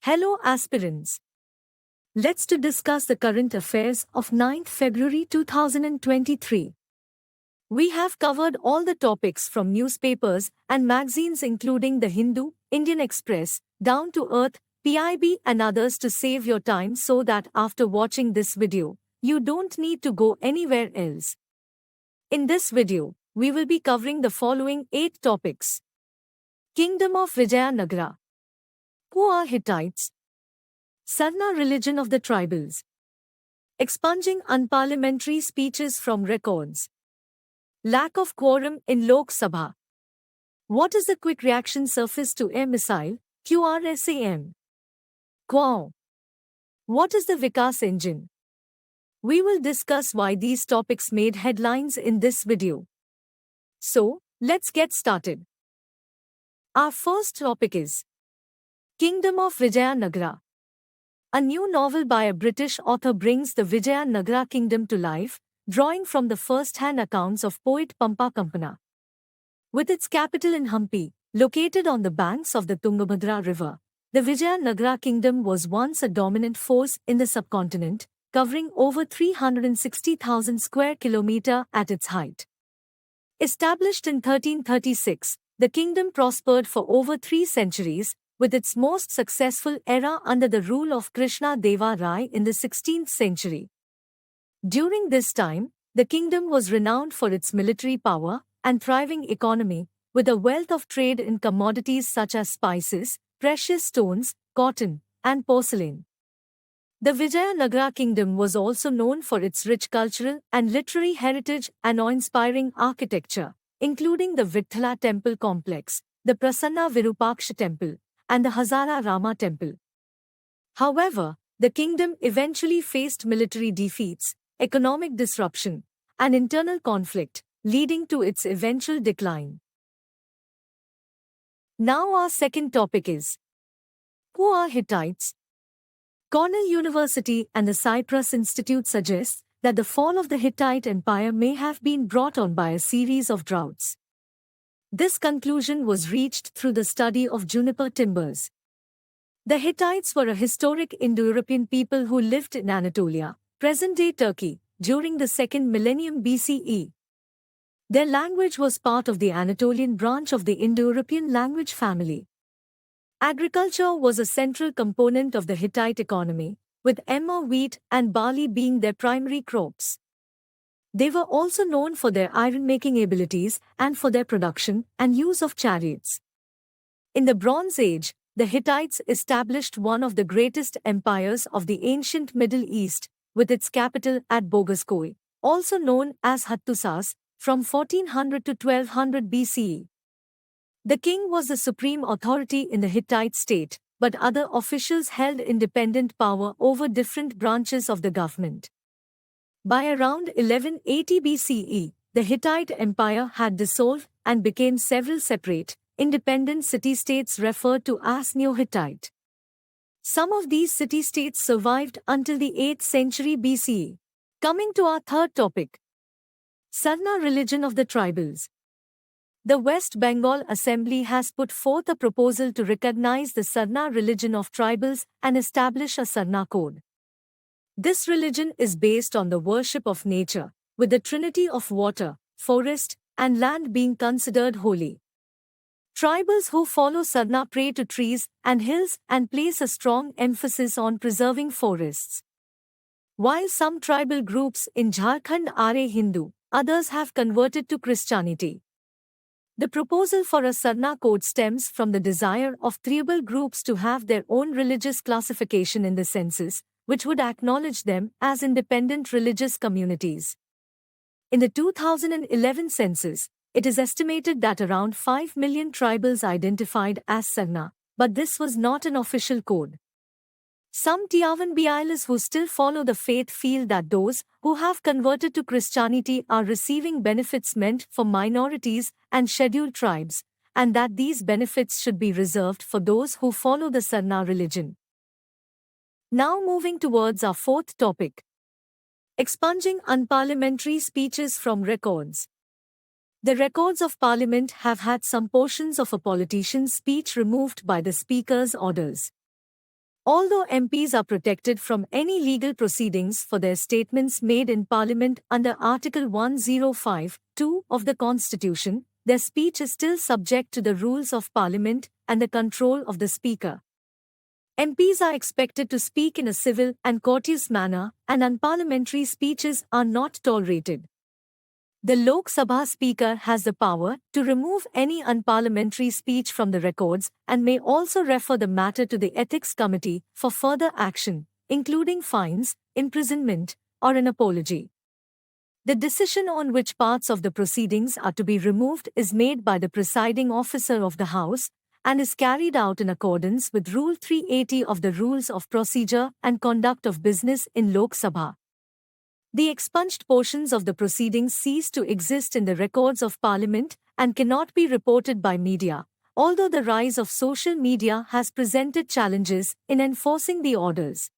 Hello aspirants. Let's to discuss the current affairs of 9th February 2023. We have covered all the topics from newspapers and magazines including The Hindu, Indian Express, Down to Earth, PIB and others to save your time so that after watching this video, you don't need to go anywhere else. In this video, we will be covering the following 8 topics. Kingdom of Vijayanagara. Who are Hittites? Sanna Religion of the Tribals. Expunging unparliamentary speeches from records. Lack of quorum in Lok Sabha. What is the quick reaction surface to air missile, QRSAM? Quorum. What is the Vikas engine? We will discuss why these topics made headlines in this video. So, let's get started. Our first topic is Kingdom of Vijayanagara. A new novel by a British author brings the Vijayanagara kingdom to life, drawing from the first-hand accounts of poet Pampa Kampana. With its capital in Hampi, located on the banks of the Tungabhadra river, the Vijayanagara kingdom was once a dominant force in the subcontinent, covering over 360,000 square kilometers at its height. Established in 1336, the kingdom prospered for over 3 centuries, with its most successful era under the rule of Krishna Deva Rai in the 16th century. During this time, the kingdom was renowned for its military power and thriving economy, with a wealth of trade in commodities such as spices, precious stones, cotton, and porcelain. The Vijayanagara kingdom was also known for its rich cultural and literary heritage and awe-inspiring architecture, including the Vitthala temple complex, the Prasanna Virupaksha temple, and the Hazara Rama temple. However, the kingdom eventually faced military defeats, economic disruption, and internal conflict, leading to its eventual decline. Now our second topic is Who are Hittites? Cornell University and the Cyprus Institute suggests that the fall of the Hittite Empire may have been brought on by a series of droughts. This conclusion was reached through the study of juniper timbers. The Hittites were a historic Indo-European people who lived in Anatolia, present-day Turkey, during the 2nd millennium BCE. Their language was part of the Anatolian branch of the Indo-European language family. Agriculture was a central component of the Hittite economy, with emmer wheat and barley being their primary crops. They were also known for their iron-making abilities and for their production and use of chariots. In the Bronze Age, the Hittites established one of the greatest empires of the ancient Middle East, with its capital at Bogaskoi, also known as Hattusas, from 1400 to 1200 BCE. The king was the supreme authority in the Hittite state, but other officials held independent power over different branches of the government. By around 1180 BCE, the Hittite Empire had dissolved and became several separate, independent city-states referred to as Neo-Hittite. Some of these city-states survived until the 8th century BCE. Coming to our third topic. Sanna Religion of the Tribals. The West Bengal Assembly has put forth a proposal to recognize the Sanna religion of tribals and establish a Sanna code. This religion is based on the worship of nature, with the trinity of water, forest, and land being considered holy. Tribals who follow Sanna pray to trees and hills and place a strong emphasis on preserving forests. While some tribal groups in Jharkhand are Hindu, others have converted to Christianity. The proposal for a Sanna code stems from the desire of tribal groups to have their own religious classification in the census, which would acknowledge them as independent religious communities. In the 2011 census, it is estimated that around 5 million tribals identified as Sanna, but this was not an official code. Some Tiavanbialis who still follow the faith feel that those who have converted to Christianity are receiving benefits meant for minorities and scheduled tribes, and that these benefits should be reserved for those who follow the Sanna religion. Now moving towards our fourth topic. Expunging unparliamentary speeches from records. The records of Parliament have had some portions of a politician's speech removed by the Speaker's orders. Although MPs are protected from any legal proceedings for their statements made in Parliament under Article 105(2) of the Constitution, their speech is still subject to the rules of Parliament and the control of the Speaker. MPs are expected to speak in a civil and courteous manner, and unparliamentary speeches are not tolerated. The Lok Sabha Speaker has the power to remove any unparliamentary speech from the records and may also refer the matter to the Ethics Committee for further action, including fines, imprisonment, or an apology. The decision on which parts of the proceedings are to be removed is made by the presiding officer of the House and is carried out in accordance with Rule 380 of the Rules of Procedure and Conduct of Business in Lok Sabha. The expunged portions of the proceedings cease to exist in the records of Parliament and cannot be reported by media, although the rise of social media has presented challenges in enforcing the orders.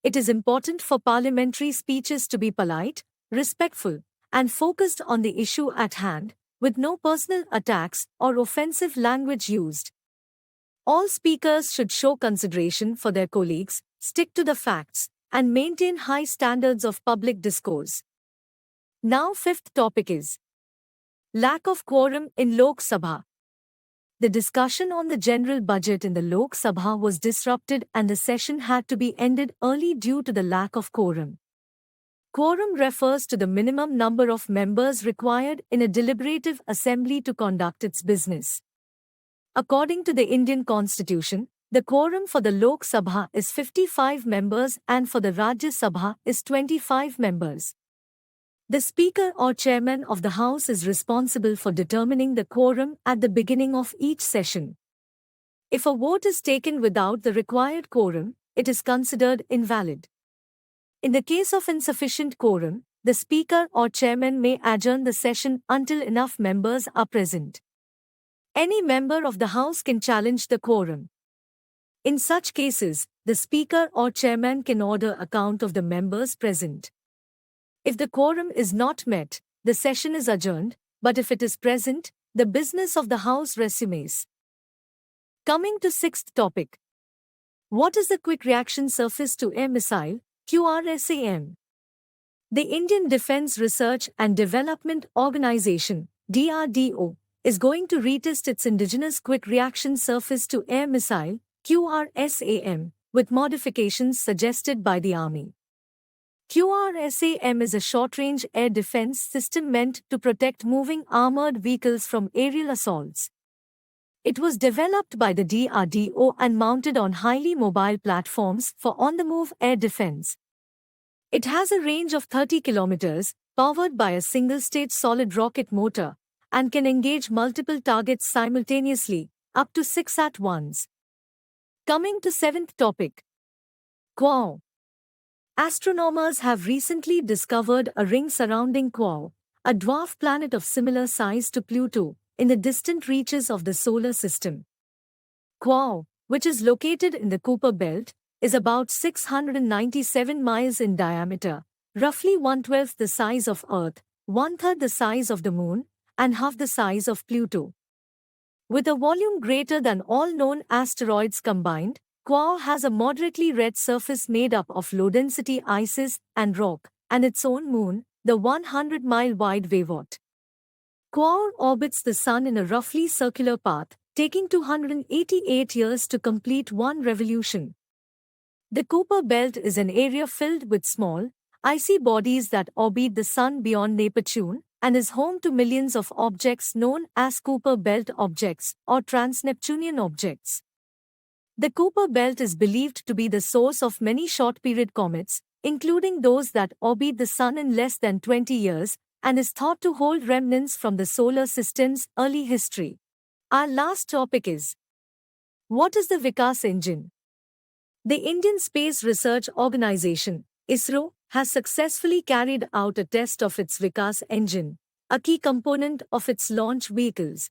It is important for parliamentary speeches to be polite, respectful, and focused on the issue at hand, with no personal attacks or offensive language used. All speakers should show consideration for their colleagues, stick to the facts, and maintain high standards of public discourse. Now, fifth topic is lack of quorum in Lok Sabha. The discussion on the general budget in the Lok Sabha was disrupted and the session had to be ended early due to the lack of quorum. Quorum refers to the minimum number of members required in a deliberative assembly to conduct its business. According to the Indian Constitution, the quorum for the Lok Sabha is 55 members and for the Rajya Sabha is 25 members. The Speaker or Chairman of the House is responsible for determining the quorum at the beginning of each session. If a vote is taken without the required quorum, it is considered invalid. In the case of insufficient quorum, the Speaker or Chairman may adjourn the session until enough members are present. Any member of the House can challenge the quorum. In such cases, the Speaker or Chairman can order a count of the members present. If the quorum is not met, the session is adjourned, but if it is present, the business of the House resumes. Coming to sixth topic. What is the Quick Reaction Surface to Air Missile, QRSAM? The Indian Defence Research and Development Organisation, DRDO, is going to retest its indigenous Quick Reaction Surface to Air Missile, QRSAM, with modifications suggested by the Army. QRSAM is a short-range air defense system meant to protect moving armored vehicles from aerial assaults. It was developed by the DRDO and mounted on highly mobile platforms for on-the-move air defense. It has a range of 30 kilometers, powered by a single-stage solid rocket motor, and can engage multiple targets simultaneously, up to 6 at once. Coming to seventh topic. Quorum. Astronomers have recently discovered a ring surrounding Quorum, a dwarf planet of similar size to Pluto, in the distant reaches of the solar system. Quorum, which is located in the Kuiper Belt, is about 697 miles in diameter, roughly 1/12 the size of Earth, 1/3 the size of the Moon, and half the size of Pluto. With a volume greater than all known asteroids combined, Quorum has a moderately red surface made up of low-density ices and rock, and its own moon, the 100-mile-wide Wavot. Quorum orbits the Sun in a roughly circular path, taking 288 years to complete one revolution. The Kuiper Belt is an area filled with small, icy bodies that orbit the Sun beyond Neptune, and is home to millions of objects known as Kuiper Belt objects or trans-Neptunian objects. The Kuiper Belt is believed to be the source of many short-period comets, including those that orbit the Sun in less than 20 years, and is thought to hold remnants from the solar system's early history. Our last topic is: what is the Vikas engine? The Indian Space Research Organisation, ISRO, has successfully carried out a test of its Vikas engine, a key component of its launch vehicles.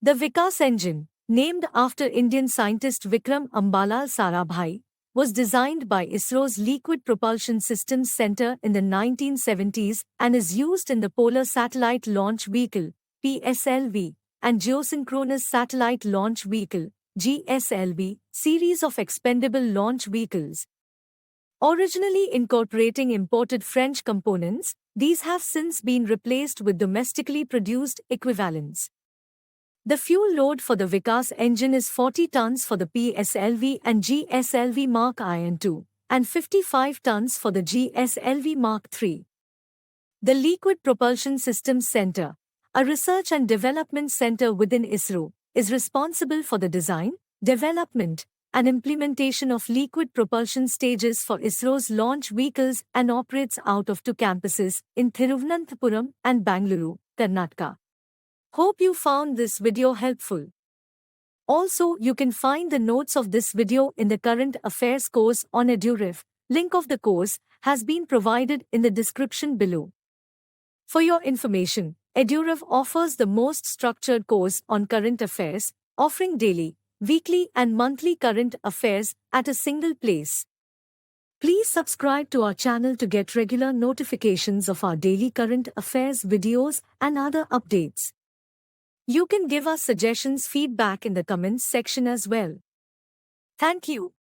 The Vikas engine, named after Indian scientist Vikram Ambalal Sarabhai, was designed by ISRO's Liquid Propulsion Systems Center in the 1970s and is used in the Polar Satellite Launch Vehicle (PSLV) and Geosynchronous Satellite Launch Vehicle GSLV, series of expendable launch vehicles. Originally incorporating imported French components, these have since been replaced with domestically produced equivalents. The fuel load for the Vikas engine is 40 tons for the PSLV and GSLV Mark I and II, and 55 tons for the GSLV Mark III. The Liquid Propulsion Systems Center, a research and development center within ISRO, is responsible for the design, development, and implementation of liquid propulsion stages for ISRO's launch vehicles and operates out of two campuses in Thiruvananthapuram and Bangalore, Karnataka. Hope you found this video helpful. Also, you can find the notes of this video in the Current Affairs course on EduRef. Link of the course has been provided in the description below. For your information, EduRef offers the most structured course on current affairs, offering daily, weekly and monthly current affairs at a single place. Please subscribe to our channel to get regular notifications of our daily current affairs videos and other updates. You can give us suggestions, feedback in the comments section as well. Thank you.